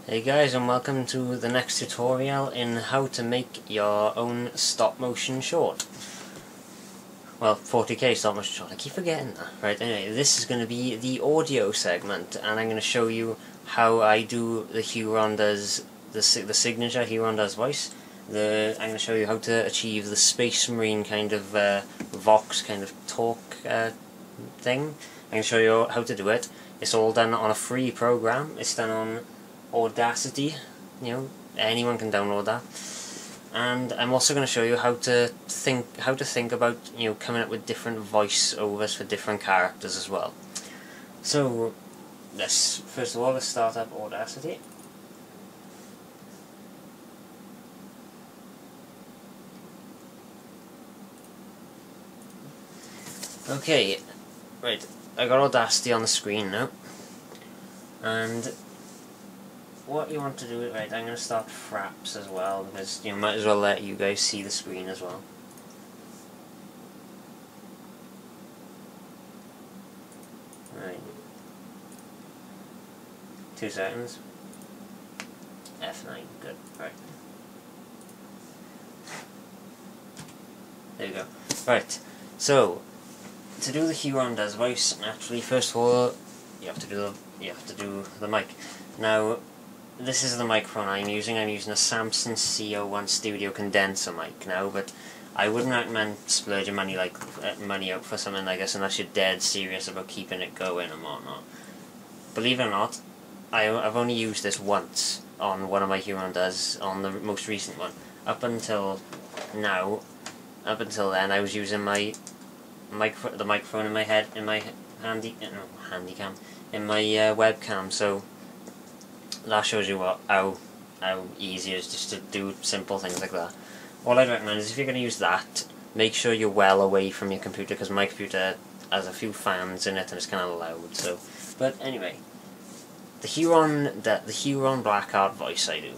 Hey guys, and welcome to the next tutorial in how to make your own stop motion short. Well, 40k stop motion short, I keep forgetting that. Right, anyway, this is going to be the audio segment, and I'm going to show you how I do the Huron Does, the signature Huron Does voice. I'm going to show you how to achieve the Space Marine kind of Vox kind of talk thing. I'm going to show you how to do it. It's all done on a free program. It's done on Audacity, anyone can download that. And I'm also going to show you how to think about coming up with different voiceovers for different characters as well. So first of all let's start up Audacity. Okay, right, I got Audacity on the screen now, and what you want to do, right, I'm going to start fraps as well, because you might as well let you guys see the screen as well. Right. 2 seconds. F9, good, right. There you go. Right, so, to do the Huron Does voice, naturally, first of all, you have to do the mic. Now, this is the microphone I'm using. I'm using a Samson CO1 Studio condenser mic now, but I wouldn't recommend splurging money out for something like this unless you're dead serious about keeping it going and whatnot. Believe it or not, I've only used this once on one of my Huron Does, on the most recent one. Up until then, I was using the microphone in my head, in my handycam, in my webcam. So that shows you how easy it is just to do simple things like that. All I'd recommend is if you're going to use that, make sure you're well away from your computer, because my computer has a few fans in it and it's kind of loud. So, but anyway, the Huron Blackheart voice I do.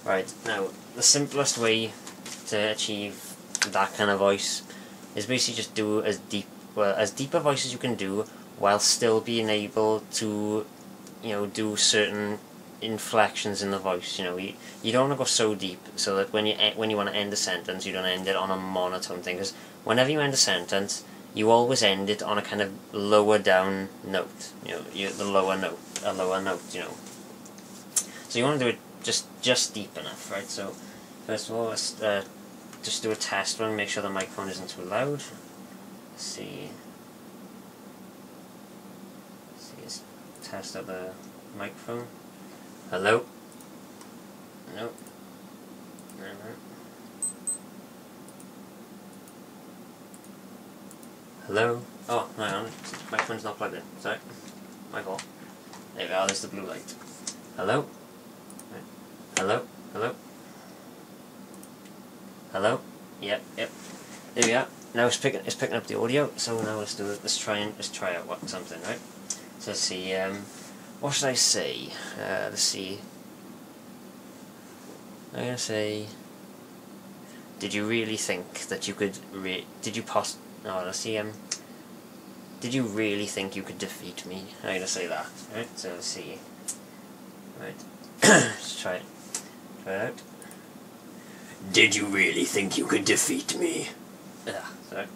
Right, now the simplest way to achieve that kind of voice is basically just do as deep a voice as you can do while still being able to do certain inflections in the voice. You don't want to go so deep so that when you want to end a sentence, you don't end it on a monotone thing, because whenever you end a sentence, you always end it on a kind of lower down note. A lower note. So you want to do it just deep enough, right? So first of all, let's just do a test run, make sure the microphone isn't too loud. Let's test out the microphone. Hello? Nope. No. Hello? Oh, hang on, my phone's not plugged in. Sorry. My fault. There we are, there's the blue light. Hello? Hello? Hello? Hello? Yep. There we are. Now it's picking up the audio, so now let's try out something, right? So let's see, what should I say? Let's see. I'm gonna say, did you really think that you could did you really think you could defeat me? I'm gonna say that, right? So let's see. Right. Let's try it. Try it out. Did you really think you could defeat me? Sorry.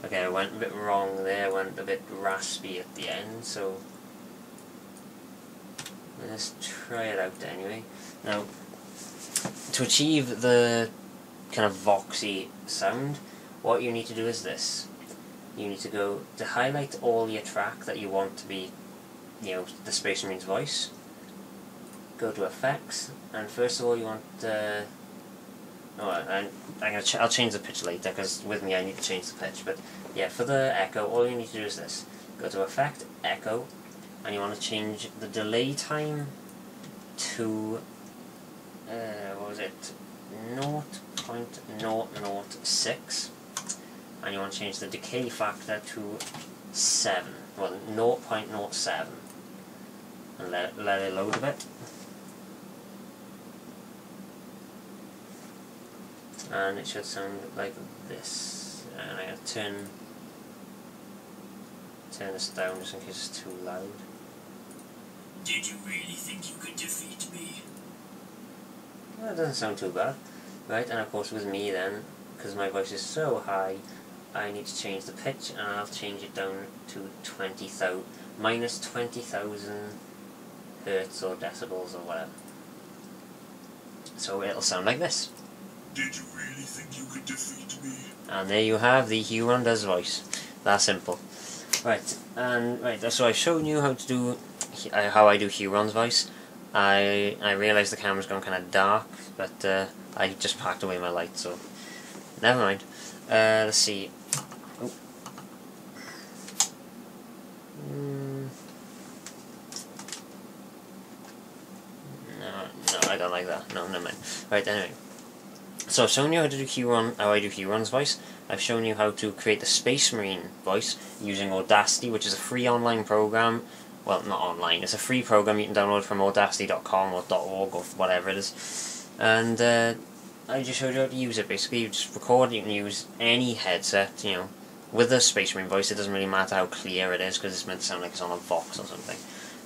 Okay, I went a bit wrong there, I went a bit raspy at the end, so let's try it out anyway. Now, to achieve the kind of voxy sound, what you need to do is this. You need to go to highlight all your track that you want to be, the Space Marine's voice. Go to Effects, and first of all you want I'll change the pitch later, because with me I need to change the pitch, but yeah, for the echo, all you need to do is this. Go to Effect, Echo, and you want to change the delay time to, 0.006, and you want to change the decay factor to 7, well, 0.07, and let it load a bit. And it should sound like this. And I'm going to turn this down just in case it's too loud. Did you really think you could defeat me? Well, that doesn't sound too bad. Right, and of course with me then, because my voice is so high, I need to change the pitch, and I'll change it down to minus 20,000 hertz or decibels or whatever. So it'll sound like this. Did you really think you could defeat me? And there you have the Huron Does voice. That simple. Right, so I've shown you how to do how I do Huron's voice. I realised the camera's gone kind of dark, but I just packed away my light, so never mind. Let's see. Oh. No, I don't like that. No, never mind. Right, anyway. So I've shown you how to do how I do Huron's voice. I've shown you how to create the Space Marine voice using Audacity, which is a free online program. Well, not online, it's a free program you can download from audacity.com or .org or whatever it is. And I just showed you how to use it. Basically, you just record, you can use any headset, you know. With the Space Marine voice, it doesn't really matter how clear it is, because it's meant to sound like it's on a Vox or something.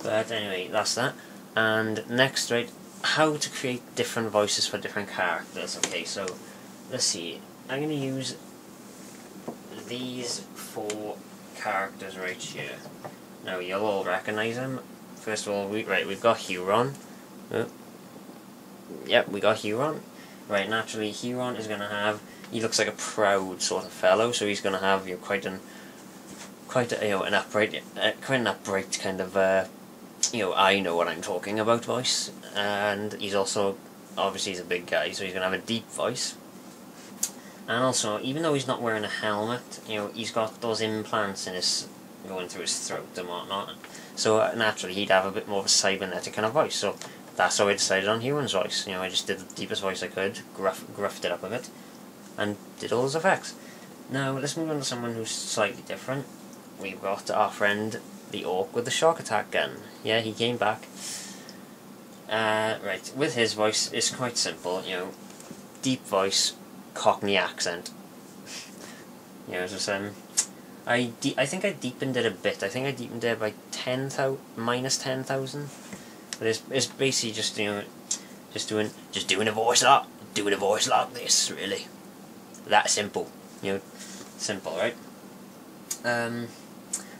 But anyway, that's that. And next, right, how to create different voices for different characters. Okay, so let's see. I'm going to use these 4 characters right here. Now you'll all recognise them. First of all, we've got Huron. Yep, we got Huron. Right, naturally, Huron is going to have. He looks like a proud sort of fellow, so he's going to have quite an upright kind of I know what I'm talking about voice. And he's also obviously he's a big guy, so he's going to have a deep voice. And also, even though he's not wearing a helmet, he's got those implants in his going through his throat and whatnot. So naturally, he'd have a bit more of a cybernetic kind of voice. So that's how I decided on Huron's voice. I just did the deepest voice I could, gruffed it up a bit, and did all those effects. Now let's move on to someone who's slightly different. We've got our friend the Orc with the shock attack gun. Yeah, he came back. Right, with his voice, it's quite simple. Deep voice, Cockney accent. Just I think I deepened it a bit. I think I deepened it by minus 10,000. But it's basically just doing a voice like this, really. That simple. Simple, right?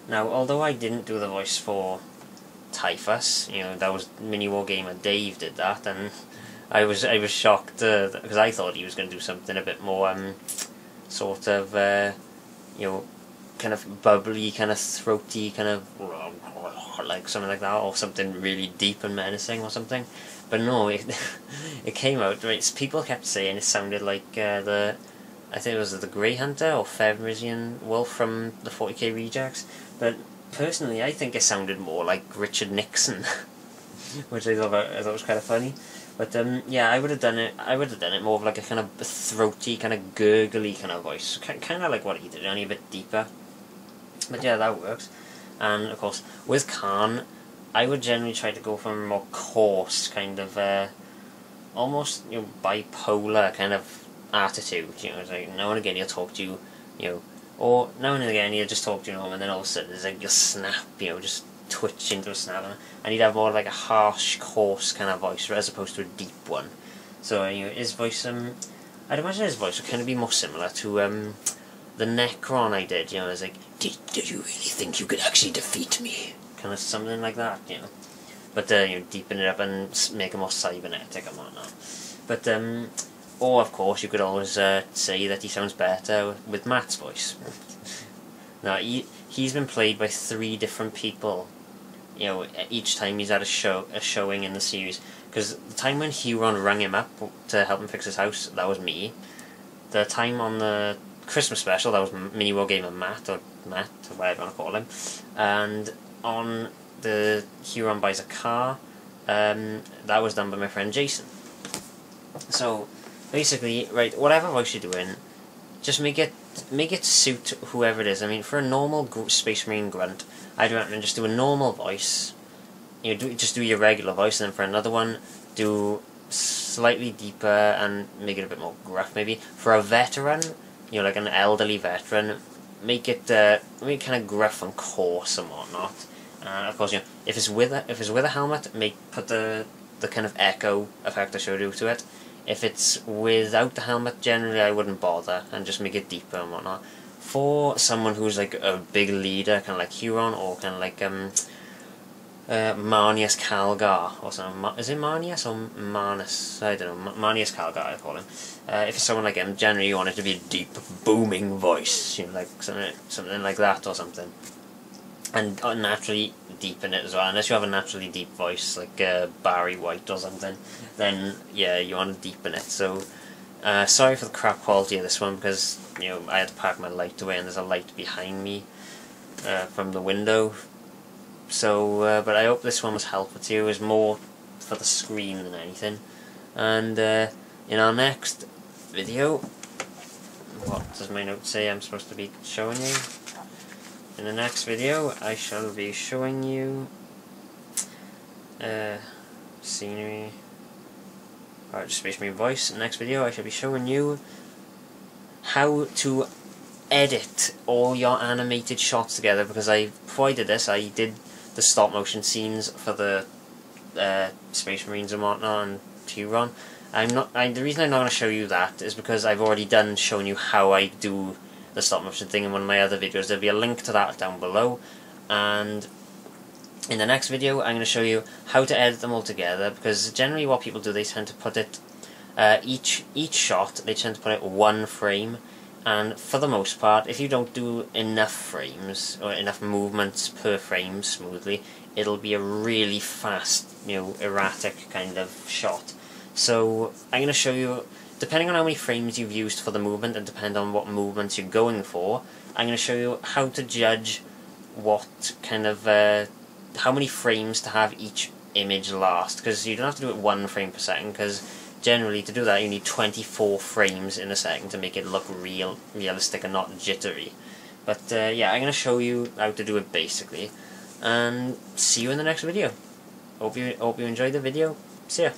Now, although I didn't do the voice for Typhus, that was Mini Wargamer Dave did that, and I was shocked because I thought he was going to do something a bit more sort of kind of bubbly, kind of throaty, kind of like something like that, or something really deep and menacing or something. But no, it came out right. People kept saying it sounded like I think it was the Grey Hunter or Fevrisian Wolf from the 40k Rejects. But personally, I think it sounded more like Richard Nixon, which I thought was kind of funny. But yeah, I would have done it more of like a kind of throaty, kind of gurgly kind of voice, kind of like what he did, only a bit deeper. But yeah, that works. And of course, with Khan, I would generally try to go for a more coarse kind of, almost bipolar kind of attitude. It's like now and again he'll talk to you, or now and again he'll just talk to you, and then all of a sudden there's like you'll snap, just twitch into a snap, and he'd have more like a harsh, coarse kind of voice as opposed to a deep one. So his voice, I'd imagine his voice would kind of be more similar to the Necron I did. It's like, did you really think you could actually defeat me? Kind of something like that, But deepen it up and make it more cybernetic and whatnot. But or of course you could always say that he sounds better with Matt's voice. Now he's been played by 3 different people. Each time he's had a showing in the series. Because the time when Huron rang him up to help him fix his house, that was me. The time on the Christmas special, that was Mini Wargamer Matt, or whatever you want to call him. And on the Huron Buys a Car, that was done by my friend Jason. So basically, right, whatever voice you're doing, just make it suit whoever it is. I mean, for a normal Space Marine grunt, I'd recommend just do a normal voice. Just do your regular voice, and then for another one, do slightly deeper and make it a bit more gruff. Maybe for a veteran, like an elderly veteran, make it kind of gruff and coarse and whatnot. Of course, you know, if it's with a helmet, put the kind of echo effect I showed you to it. If it's without the helmet, generally I wouldn't bother and just make it deeper and whatnot. For someone who's like a big leader, kind of like Huron, or kind of like Marnius Calgar or something. Is it Marnius or Marnus? I don't know. Marnius Calgar, I call him. If it's someone like him, generally you want it to be a deep, booming voice, you know, like something like that or something. And naturally deepen it as well. Unless you have a naturally deep voice, like Barry White or something, then yeah, you want to deepen it. So, sorry for the crap quality of this one, because you know I had to pack my light away, and there's a light behind me from the window. So, but I hope this one was helpful to you. It was more for the screen than anything. And in our next video, what does my note say I'm supposed to be showing you? In the next video, I shall be showing you scenery. Alright, just space my voice. In the next video, I shall be showing you how to edit all your animated shots together, because before I did this, I did the stop motion scenes for the Space Marines and whatnot and Huron. The reason I'm not going to show you that is because I've already shown you how I do the stop motion thing in one of my other videos. There'll be a link to that down below, and in the next video I'm going to show you how to edit them all together, because generally what people do, they tend to put it each shot, they tend to put it one frame, and for the most part, if you don't do enough frames or enough movements per frame smoothly, it'll be a really fast, you know, erratic kind of shot. So I'm going to show you, depending on how many frames you've used for the movement and depending on what movements you're going for, I'm going to show you how to judge what kind of how many frames to have each image last, because you don't have to do it 1 frame per second, because generally to do that you need 24 frames in a second to make it look realistic and not jittery. But yeah, I'm going to show you how to do it basically, and see you in the next video. Hope you enjoyed the video. See ya.